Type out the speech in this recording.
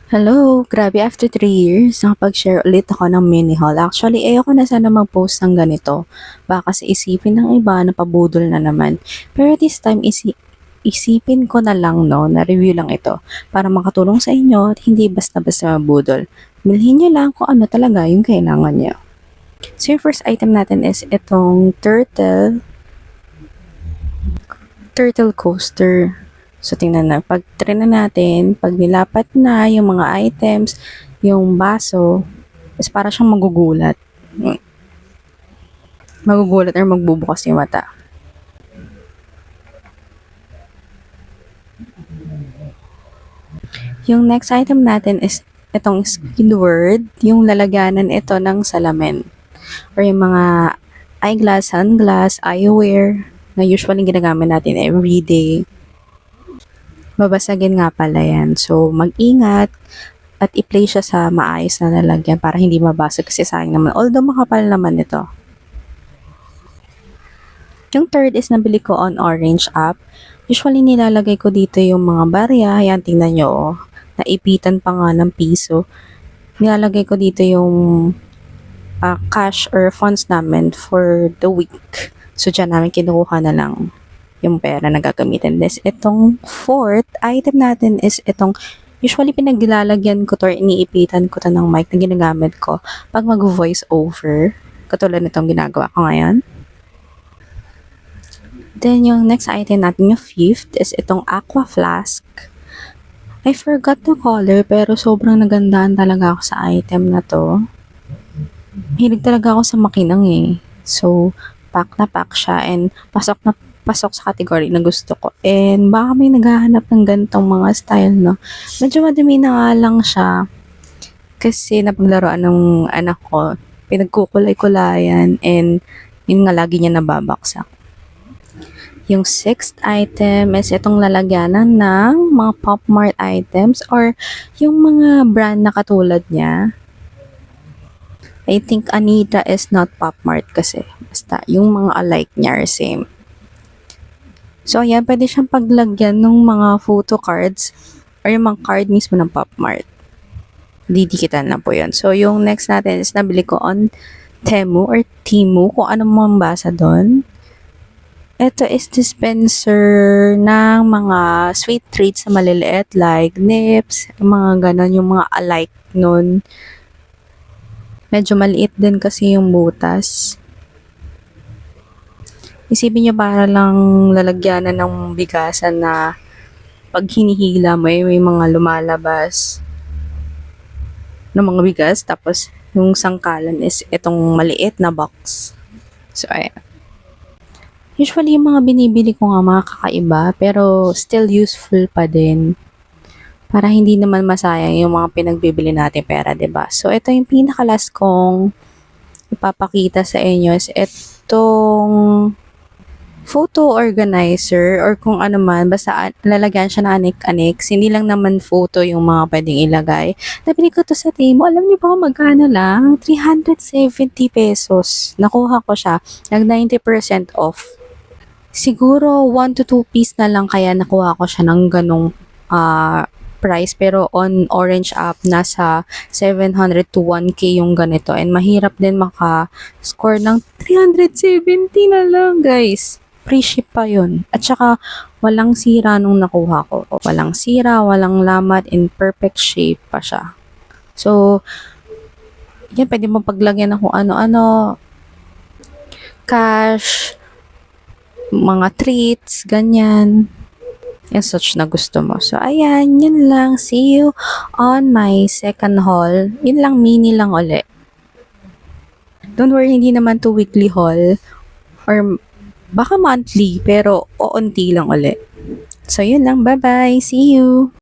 Hello! Grabe, after 3 years, nakapag-share ulit ako ng mini haul. Actually, ayoko na sana mag-post ng ganito. Baka kasi isipin ng iba na pabudol na naman. Pero this time, isipin ko na lang, no, na review lang ito para makatulong sa inyo at hindi basta-basta mabudol. Bilhin nyo lang kung ano talaga yung kailangan nyo. So, yung first item natin is itong turtle coaster. So, tingnan na. Pag try na natin, pag nilapat na yung mga items, yung baso, is para siyang magugulat. Magugulat or magbubukas yung mata. Yung next item natin is itong Squidward, yung lalaganan ito ng salamin. Or yung mga eyeglass, sunglass, eyewear, na usually ginagamit natin everyday. Babasagin nga pala yan. So, mag-ingat at i-place siya sa maayos na lalagyan para hindi mabasag kasi sayang naman. Although makapal naman ito. Yung third is nabili ko on Orange app. Usually nilalagay ko dito yung mga barya. Ayan, tingnan nyo. Oh. Naipitan pa nga ng piso. Nilalagay ko dito yung cash or funds namin for the week. So, dyan namin kinukuha na lang yung pera na gagamitin. This, itong fourth item natin is itong usually pinaglalagyan ko to or iniipitan ko to ng mic na ginagamit ko pag mag-voice over. Katulad nitong ginagawa ko ngayon. Then, yung next item natin, yung fifth, is itong aqua flask. I forgot the color, pero sobrang nagandahan talaga ako sa item na to. Hilig talaga ako sa makinang eh. So, pack na pack siya and pasok sa category na gusto ko. And baka may naghahanap ng ganitong mga style, no? Medyo madumi na nga lang siya. Kasi napaglaruan ng anak ko. Pinagkukulay-kulayan and yun nga lagi niya nababaksak. Yung sixth item is itong lalagyanan ng mga Pop Mart items or yung mga brand na katulad niya. I think Anita is not Pop Mart kasi. Basta yung mga alike niya are same. So, ayan, pwede siyang paglagyan ng mga photo cards or yung mga card mismo ng Pop Mart. Didikitan na po yun. So, yung next natin is nabili ko on Temu or Timu, kung ano mo basa doon. Ito is dispenser ng mga sweet treats na maliliit like nips, mga ganon, yung mga alike nun. Medyo maliit din kasi yung butas. Isipin nyo para lang lalagyanan ng bigasan na pag hinihila mo may mga lumalabas ng mga bigas. Tapos, yung sangkalan is itong maliit na box. So, ayan. Usually, yung mga binibili ko nga mga kakaiba, pero still useful pa din. Para hindi naman masayang yung mga pinagbibili natin pera, 'di ba? So, ito yung pinakalas kong ipapakita sa inyo is itong photo organizer or kung ano man, basta lalagyan siya na anik-anik. Hindi lang naman photo yung mga pwedeng ilagay. Nabili ko to sa Temu. Alam niyo ba kung magkano lang? 370 pesos. Nakuha ko siya. Nag 90% off. Siguro 1 to 2 piece na lang kaya nakuha ko siya ng ganong price. Pero on Orange app, nasa 700 to 1K yung ganito. And mahirap din maka-score ng 370 na lang, guys. Free ship pa yun. At saka, walang sira nung nakuha ko. Walang sira, walang lamat, in perfect shape pa siya. So, yan, pwede mo paglagyan ng kung ano-ano. Cash, mga treats, ganyan. Yan, such na gusto mo. So, ayan, yun lang. See you on my second haul. Yun lang, mini lang ulit. Don't worry, hindi naman to weekly haul. Or baka monthly, pero oonti lang ulit. So, yun lang. Bye-bye. See you!